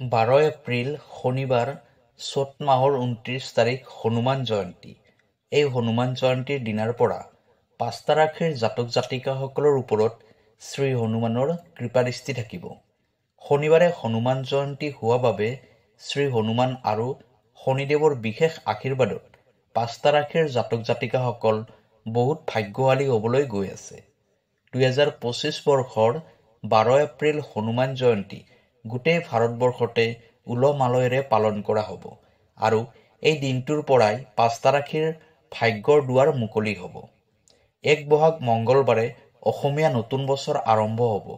12 এপ্ৰিল শনিবাৰ চ'ত মাহৰ 29 তাৰিখ হনুমান জয়ন্তী। এই হনুমান জয়ন্তীৰ দিনাৰ পৰা 5টা ৰাশিৰ জাতক জাতিকাসকলৰ ওপৰত শ্ৰী হনুমানৰ কৃপাদৃষ্টি থাকিব। শনিবাৰে হনুমান জয়ন্তী হোৱা বাবে শ্ৰী হনুমান আৰু শনিদেৱৰ বিশেষ আশীৰ্বাদত 5টা ৰাশিৰ জাতক জাতিকাসকল বহুত ভাগ্যশালী হ'বলৈ গৈ আছে। 2025 বৰ্ষৰ 12 এপ্ৰিল হনুমান জয়ন্তী গোটেই ভাৰতবৰ্ষতে উলহ-মালহেৰে পালন কৰা হ'ব আৰু এই দিনটোৰ পৰাই 5টা ৰাশিৰ ভাগ্যৰ দুৱাৰ মুকলি হ'ব। 1 বহাগ মঙ্গলবাৰে অসমীয়া নতুন বছৰ আৰম্ভ হ'ব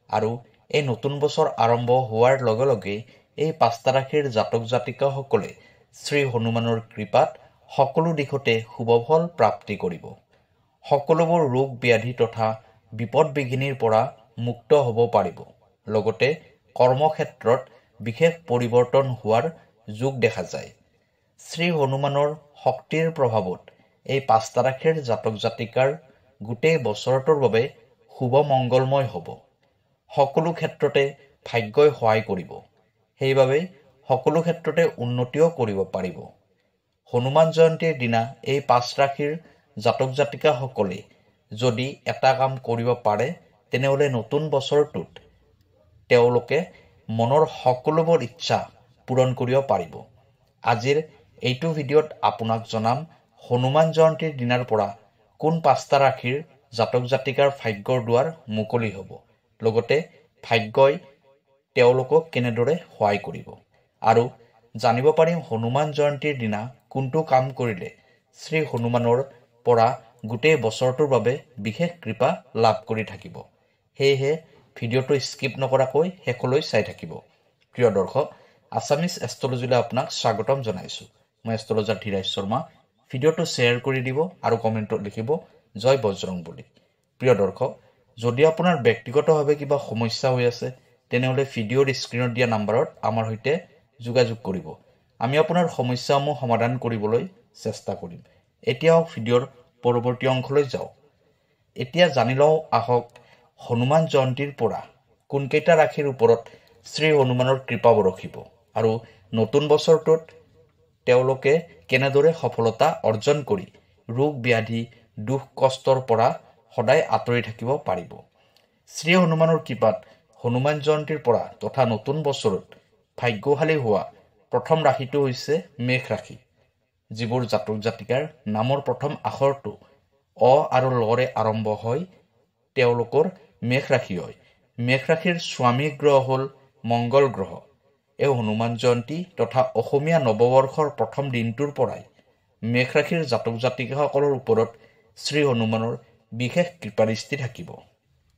আৰু এই নতুন বছৰ আৰম্ভ হোৱাৰ লগে লগে এই 5টা ৰাশিৰ জাতক জাতিকাসকলে শ্ৰী হনুমানৰ কৃপাত সকলো দিশতে শুভফল প্ৰাপ্তি কৰিব। সকলোবোৰ ৰোগ ব্যাধি তথা বিপদ বিঘিনিৰ পৰা মুক্ত হ'ব পাৰিব। লগতে কৰ্মক্ষেত্ৰত বিশেষ পৰিৱৰ্তন হোৱাৰ যোগ দেখা যায়। শ্ৰী হনুমানৰ শক্তিৰ প্ৰভাৱত এই 5টা ৰাশিৰ জাতক জাতিকাৰ গোটেই বছৰটোৰ বাবে শুভ মংগলময় হ'ব। সকলো ক্ষেত্ৰতে ভাগ্যই সহায় কৰিব। সেইবাবে সকলো ক্ষেত্ৰতে উন্নতিও কৰিব পাৰিব। হনুমান জয়ন্তীৰ দিনা এই 5 ৰাশিৰ জাতক জাতিকাসকলে যদি এটা কাম কৰিব পাৰে তেনেহ'লে নতুন বছৰটোত তেওঁলোকে মনৰ সকলোবোৰ ইচ্ছা পূৰণ কৰিব পাৰিব। আজিৰ এইটো ভিডিঅ'ত আপোনাক জনাম হনুমান জয়ন্তীৰ দিনাৰ পৰা কোন 5টা ৰাশিৰ জাতক জাতিকাৰ ভাগ্যৰ দুৱাৰ মুকলি হ'ব, লগতে ভাগ্যই তেওঁলোকক কেনেদৰে সহায় কৰিব আৰু জানিব পাৰিম হনুমান জয়ন্তীৰ দিনা কোনটো কাম কৰিলে শ্ৰী হনুমানৰ পৰা গোটেই বছৰটোৰ বাবে বিশেষ কৃপা লাভ কৰি থাকিব। সেয়েহে ভিডিঅ'টো স্কিপ নকৰাকৈ শেষলৈ চাই থাকিব। প্ৰিয় দৰ্শক, আছামিজ এষ্ট্ৰলজিলৈ আপোনাক স্বাগতম জনাইছোঁ। মই এষ্ট্ৰলজাৰ ধীৰাজ শৰ্মা। ভিডিঅ'টো শ্বেয়াৰ কৰি দিব আৰু কমেণ্টত লিখিব জয় বজৰং বুলি। প্ৰিয় দৰ্শক, যদি আপোনাৰ ব্যক্তিগতভাৱে কিবা সমস্যা হৈ আছে তেনেহ'লে ভিডিঅ'ৰ স্ক্ৰীণত দিয়া নাম্বাৰত আমাৰ সৈতে যোগাযোগ কৰিব। আমি আপোনাৰ সমস্যাসমূহ সমাধান কৰিবলৈ চেষ্টা কৰিম। এতিয়া ভিডিঅ'ৰ পৰৱৰ্তী অংশলৈ যাওঁ। এতিয়া জানি লওঁ আহক হনুমান জয়ন্তীৰ পৰা কোনকেইটা ৰাশিৰ ওপৰত শ্ৰী হনুমানৰ কৃপা বৰষিব আৰু নতুন বছৰটোত তেওঁলোকে কেনেদৰে সফলতা অৰ্জন কৰি ৰোগ ব্যাধি দুখ কষ্টৰ পৰা সদায় আঁতৰি থাকিব পাৰিব। শ্ৰী হনুমানৰ কৃপাত হনুমান জয়ন্তীৰ পৰা তথা নতুন বছৰত ভাগ্যশালী হোৱা প্ৰথম ৰাশিটো হৈছে মেষ ৰাশি। যিবোৰ জাতক জাতিকাৰ নামৰ প্ৰথম আখৰটো অ আৰু লৰে আৰম্ভ হয় তেওঁলোকৰ মেষ ৰাশি হয়। মেষ ৰাশিৰ স্বামী গ্ৰহ হ'ল মংগল গ্ৰহ। এই হনুমান জয়ন্তী তথা অসমীয়া নৱবৰ্ষৰ প্ৰথম দিনটোৰ পৰাই মেষ ৰাশিৰ জাতক জাতিকাসকলৰ ওপৰত শ্ৰী হনুমানৰ বিশেষ কৃপাদৃষ্টি থাকিব।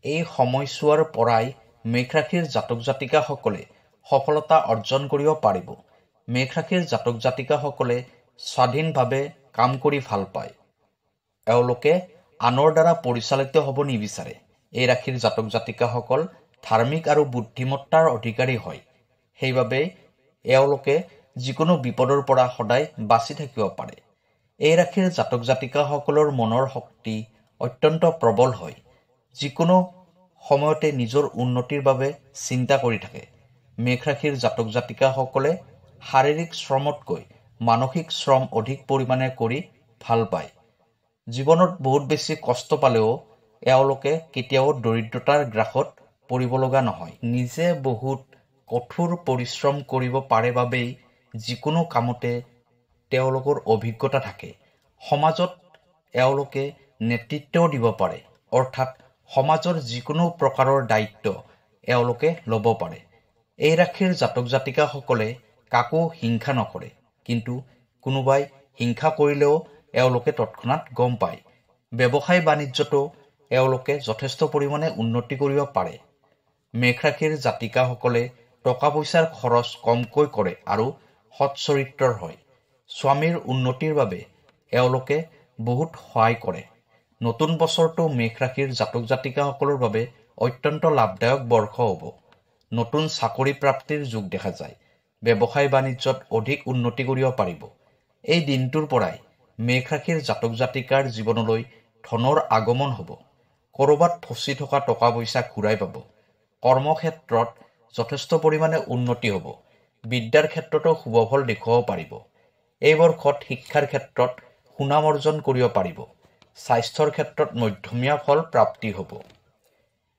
এই সময়ছোৱাৰ পৰাই মেষ ৰাশিৰ জাতক জাতিকাসকলে সফলতা অৰ্জন কৰিব পাৰিব। মেষ ৰাশিৰ জাতক জাতিকাসকলে স্বাধীনভাৱে কাম কৰি ভাল পায়। এওঁলোকে আনৰ দ্বাৰা পৰিচালিত হ'ব নিবিচাৰে। এই ৰাশিৰ জাতক জাতিকাসকল ধাৰ্মিক আৰু বুদ্ধিমত্তাৰ অধিকাৰী হয়। সেইবাবে এওঁলোকে যিকোনো বিপদৰ পৰা সদায় বাচি থাকিব পাৰে। এই ৰাশিৰ জাতক জাতিকাসকলৰ মনৰ শক্তি অত্যন্ত প্ৰবল হয়। যিকোনো সময়তে নিজৰ উন্নতিৰ বাবে চিন্তা কৰি থাকে। মেষ ৰাশিৰ জাতক জাতিকাসকলে শাৰীৰিক শ্ৰমতকৈ মানসিক শ্ৰম অধিক পৰিমাণে কৰি ভাল পায়। জীৱনত বহুত বেছি কষ্ট পালেও এওঁলোকে কেতিয়াও দৰিদ্ৰতাৰ গ্ৰাসত পৰিব লগা নহয়। নিজে বহুত কঠোৰ পৰিশ্ৰম কৰিব পাৰে বাবেই যিকোনো কামতে তেওঁলোকৰ অভিজ্ঞতা থাকে। সমাজত এওঁলোকে নেতৃত্বও দিব পাৰে, অৰ্থাৎ সমাজৰ যিকোনো প্ৰকাৰৰ দায়িত্ব এওঁলোকে ল'ব পাৰে। এই ৰাশিৰ জাতক জাতিকাসকলে কাকো হিংসা নকৰে, কিন্তু কোনোবাই হিংসা কৰিলেও এওঁলোকে তৎক্ষণাত গম পায়। ব্যৱসায় বাণিজ্যতো এওঁলোকে যথেষ্ট পৰিমাণে উন্নতি কৰিব পাৰে। মেষ ৰাশিৰ জাতিকাসকলে টকা পইচাৰ খৰচ কমকৈ কৰে আৰু সৎ চৰিত্ৰৰ হয়। স্বামীৰ উন্নতিৰ বাবে এওঁলোকে বহুত সহায় কৰে। নতুন বছৰটো মেষ ৰাশিৰ জাতক জাতিকাসকলৰ বাবে অত্যন্ত লাভদায়ক বৰ্ষ হ'ব। নতুন চাকৰি প্ৰাপ্তিৰ যোগ দেখা যায়। ব্যৱসায় বাণিজ্যত অধিক উন্নতি কৰিব পাৰিব। এই দিনটোৰ পৰাই মেষ ৰাশিৰ জাতক জাতিকাৰ জীৱনলৈ ধনৰ আগমন হ'ব। ক'ৰবাত ফচি থকা টকা পইচা ঘূৰাই পাব। কৰ্মক্ষেত্ৰত যথেষ্ট পৰিমাণে উন্নতি হ'ব। বিদ্যাৰ ক্ষেত্ৰতো শুভফল দেখুৱাব পাৰিব। এই বৰ্ষত শিক্ষাৰ ক্ষেত্ৰত সুনাম অৰ্জন কৰিব পাৰিব। স্বাস্থ্যৰ ক্ষেত্ৰত মধ্যমীয়া ফল প্ৰাপ্তি হ'ব।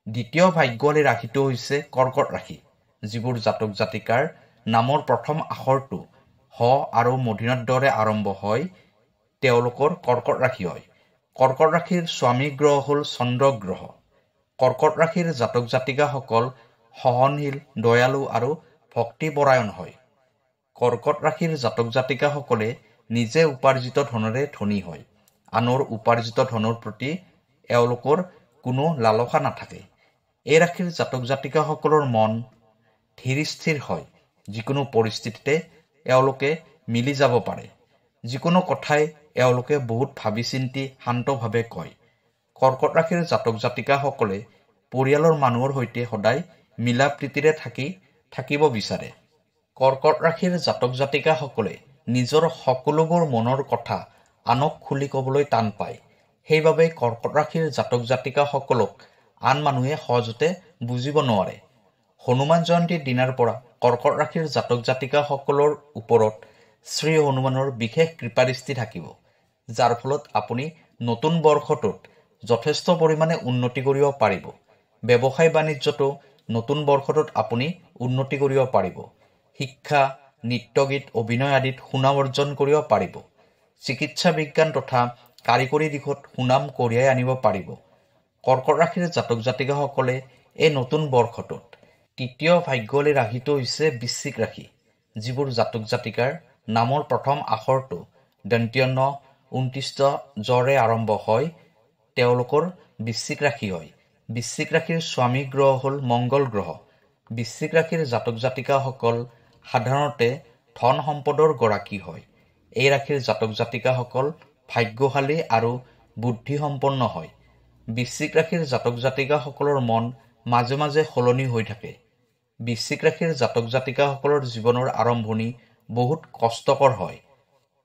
দ্বিতীয় ভাগ্যৱালী ৰাশিটো হৈছে কৰ্কট ৰাশি। যিবোৰ জাতক জাতিকাৰ নামৰ প্ৰথম আখৰটো হ আৰু মূৰ্ধন্যৰ দৰে আৰম্ভ হয়, তেওঁলোকৰ কৰ্কট ৰাশি হয়। কৰ্কট ৰাশিৰ স্বামী গ্ৰহ হ'ল চন্দ্ৰ গ্ৰহ। কৰ্কট ৰাশিৰ জাতক জাতিকাসকল সহনশীল, দয়ালু আৰু ভক্তিপৰায়ণ হয়। কৰ্কট ৰাশিৰ জাতক জাতিকাসকলে নিজে উপাৰ্জিত ধনেৰে ধনী হয়। আনৰ উপাৰ্জিত ধনৰ প্ৰতি এওঁলোকৰ কোনো লালসা নাথাকে। এই ৰাশিৰ জাতক জাতিকাসকলৰ মন ধীৰ স্থিৰ হয়। যিকোনো পৰিস্থিতিতে এওঁলোকে মিলি যাব পাৰে। যিকোনো কথাই এওঁলোকে বহুত ভাবি চিন্তি শান্তভাৱে কয়। কৰ্কট ৰাশিৰ জাতক জাতিকাসকলে পৰিয়ালৰ মানুহৰ সৈতে সদায় মিলা প্ৰীতিৰে থাকিব বিচাৰে। কৰ্কট ৰাশিৰ জাতক জাতিকাসকলে নিজৰ সকলোবোৰ মনৰ কথা আনক খুলি ক'বলৈ টান পায়। সেইবাবে কৰ্কট ৰাশিৰ জাতক জাতিকাসকলক আন মানুহে সহজতে বুজিব নোৱাৰে। হনুমান জয়ন্তীৰ দিনাৰ পৰা কৰ্কট ৰাশিৰ জাতক জাতিকাসকলৰ ওপৰত শ্ৰী হনুমানৰ বিশেষ কৃপাদৃষ্টি থাকিব, যাৰ ফলত আপুনি নতুন বৰ্ষটোত যথেষ্ট পৰিমাণে উন্নতি কৰিব পাৰিব। ব্যৱসায় বাণিজ্যতো নতুন বৰ্ষটোত আপুনি উন্নতি কৰিব পাৰিব। শিক্ষা, নৃত্য গীত, অভিনয় আদিত সুনাম অৰ্জন কৰিব পাৰিব। চিকিৎসা বিজ্ঞান তথা কাৰিকৰী দিশত সুনাম কঢ়িয়াই আনিব পাৰিব। কৰ্কট ৰাশিৰ জাতক জাতিকাসকলে এই নতুন বৰ্ষটোত তৃতীয় ভাগ্যৱালী ৰাশিটো হৈছে বৃশ্চিক ৰাশি। যিবোৰ জাতক জাতিকাৰ নামৰ প্ৰথম আখৰটো দন্ত্য ন 29 জৰে আৰম্ভ হয়, তেওঁলোকৰ বৃশ্চিক ৰাশি হয়। বৃশ্চিক ৰাশিৰ স্বামী গ্ৰহ হ'ল মংগল গ্ৰহ। বৃশ্চিক ৰাশিৰ জাতক জাতিকাসকল সাধাৰণতে ধন সম্পদৰ গৰাকী হয়। এই ৰাশিৰ জাতক জাতিকাসকল ভাগ্যশালী আৰু বুদ্ধিসম্পন্ন হয়। বৃশ্চিক ৰাশিৰ জাতক জাতিকাসকলৰ মন মাজে মাজে সলনি হৈ থাকে। বৃশ্চিক ৰাশিৰ জাতক জাতিকাসকলৰ জীৱনৰ আৰম্ভণি বহুত কষ্টকৰ হয়।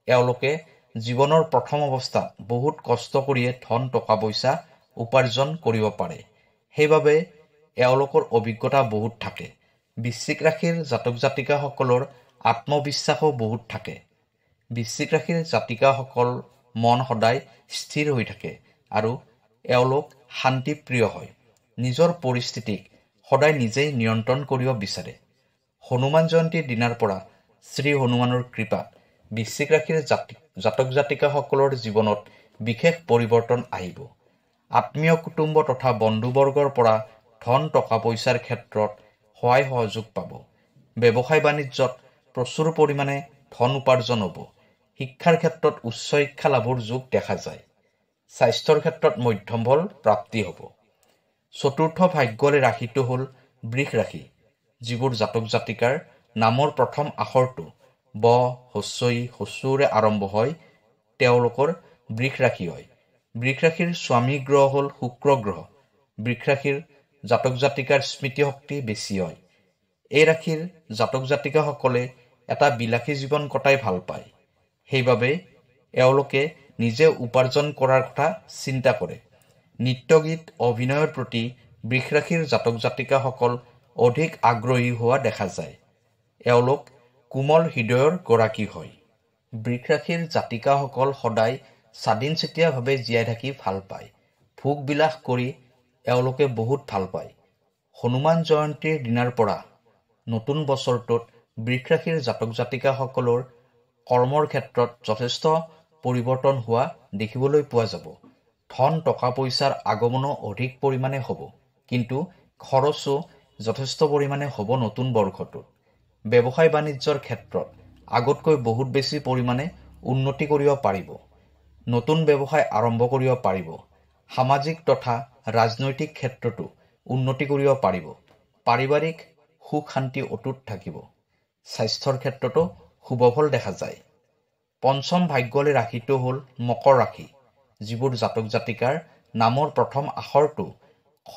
এওঁলোকে জীৱনৰ প্ৰথম অৱস্থাত বহুত কষ্ট কৰিয়ে ধন টকা পইচা উপাৰ্জন কৰিব পাৰে। সেইবাবে এওঁলোকৰ অভিজ্ঞতা বহুত থাকে। বৃশ্চিক ৰাশিৰ জাতক জাতিকাসকলৰ আত্মবিশ্বাসো বহুত থাকে। বৃশ্চিক ৰাশিৰ জাতিকাসকল মন সদায় স্থিৰ হৈ থাকে আৰু এওঁলোক শান্তিপ্ৰিয় হয়। নিজৰ পৰিস্থিতিক সদায় নিজেই নিয়ন্ত্ৰণ কৰিব বিচাৰে। হনুমান জয়ন্তীৰ দিনাৰ পৰা শ্ৰী হনুমানৰ কৃপাত বৃশ্চিক ৰাশিৰ জাতক জাতিকাসকলৰ জীৱনত বিশেষ পৰিৱৰ্তন আহিব। আত্মীয় কুটুম্ব তথা বন্ধুবৰ্গৰ পৰা ধন টকা পইচাৰ ক্ষেত্ৰত সহায় সহযোগ পাব। ব্যৱসায় বাণিজ্যত প্ৰচুৰ পৰিমাণে ধন উপাৰ্জন হ'ব। শিক্ষাৰ ক্ষেত্ৰত উচ্চ শিক্ষা লাভৰ যোগ দেখা যায়। স্বাস্থ্যৰ ক্ষেত্ৰত মধ্যম ফল প্ৰাপ্তি হ'ব। চতুৰ্থ ভাগ্যৱালী ৰাশিটো হ'ল বৃষ ৰাশি। যিবোৰ জাতক জাতিকাৰ নামৰ প্ৰথম আখৰটো ব, হস্যৰে আৰম্ভ হয়, তেওঁলোকৰ বৃষ ৰাশি হয়। বৃষ ৰাশিৰ স্বামী গ্ৰহ হ'ল শুক্ৰ গ্ৰহ। বৃষ ৰাশিৰ জাতক জাতিকাৰ স্মৃতিশক্তি বেছি হয়। এই ৰাশিৰ জাতক জাতিকাসকলে এটা বিলাসী জীৱন কটাই ভাল পায়। সেইবাবে এওঁলোকে নিজে উপাৰ্জন কৰাৰ কথা চিন্তা কৰে। নৃত্য গীত, অভিনয়ৰ প্ৰতি বৃষ ৰাশিৰ জাতক জাতিকাসকল অধিক আগ্ৰহী হোৱা দেখা যায়। এওঁলোক কোমল হৃদয়ৰ গৰাকী হয়। বৃষ ৰাশিৰ জাতিকাসকল সদায় স্বাধীনচিতীয়াভাৱে জীয়াই থাকি ভাল পায়। ভোগ বিলাস কৰি এওঁলোকে বহুত ভাল পায়। হনুমান জয়ন্তীৰ দিনাৰ পৰা নতুন বছৰটোত বৃষ ৰাশিৰ জাতক জাতিকাসকলৰ কৰ্মৰ ক্ষেত্ৰত যথেষ্ট পৰিৱৰ্তন হোৱা দেখিবলৈ পোৱা যাব। ধন টকা পইচাৰ আগমনো অধিক পৰিমাণে হ'ব, কিন্তু খৰচো যথেষ্ট পৰিমাণে হ'ব নতুন বৰ্ষটোত। ব্যৱসায় বাণিজ্যৰ ক্ষেত্ৰত আগতকৈ বহুত বেছি পৰিমাণে উন্নতি কৰিব পাৰিব। নতুন ব্যৱসায় আৰম্ভ কৰিব পাৰিব। সামাজিক তথা ৰাজনৈতিক ক্ষেত্ৰতো উন্নতি কৰিব পাৰিব। পাৰিবাৰিক সুখ শান্তি অটুট থাকিব। স্বাস্থ্যৰ ক্ষেত্ৰতো শুভফল দেখা যায়। পঞ্চম ভাগ্যৱালী ৰাশিটো হ'ল মকৰ ৰাশি। যিবোৰ জাতক জাতিকাৰ নামৰ প্ৰথম আখৰটো খ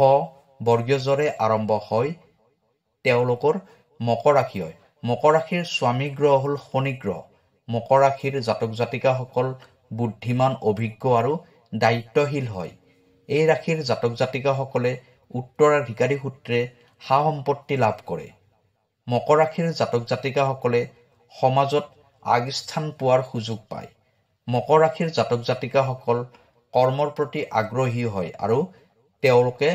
বৰ্গীয়জৰে আৰম্ভ হয়, তেওঁলোকৰ মকৰ ৰাশি হয়। মকৰ ৰাশিৰ স্বামী গ্ৰহ হ'ল শনি গ্ৰহ। মকৰ ৰাশিৰ জাতক জাতিকাসকল বুদ্ধিমান, অভিজ্ঞ আৰু দায়িত্বশীল হয়। এই ৰাশিৰ জাতক জাতিকাসকলে উত্তৰাধিকাৰী সূত্ৰে সা সম্পত্তি লাভ কৰে। মকৰ ৰাশিৰ জাতক জাতিকাসকলে সমাজত আগস্থান পোৱাৰ সুযোগ পায়। মকৰ ৰাশিৰ জাতক জাতিকাসকল কৰ্মৰ প্ৰতি আগ্ৰহী হয় আৰু তেওঁলোকে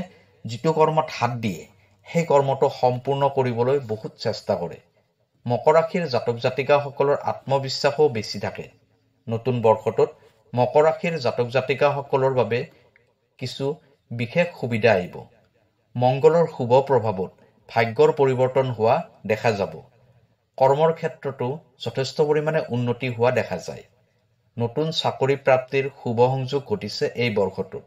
যিটো কৰ্মত হাত দিয়ে সেই কৰ্মটো সম্পূৰ্ণ কৰিবলৈ বহুত চেষ্টা কৰে। মকৰ ৰাশিৰ জাতক জাতিকাসকলৰ আত্মবিশ্বাসো বেছি থাকে। নতুন বৰ্ষটোত মকৰ ৰাশিৰ জাতক জাতিকাসকলৰ বাবে কিছু বিশেষ সুবিধা আহিব। মংগলৰ শুভ প্ৰভাৱত ভাগ্যৰ পৰিৱৰ্তন হোৱা দেখা যাব। কৰ্মৰ ক্ষেত্ৰতো যথেষ্ট পৰিমাণে উন্নতি হোৱা দেখা যায়। নতুন চাকৰি প্ৰাপ্তিৰ শুভ সংযোগ ঘটিছে এই বৰ্ষটোত।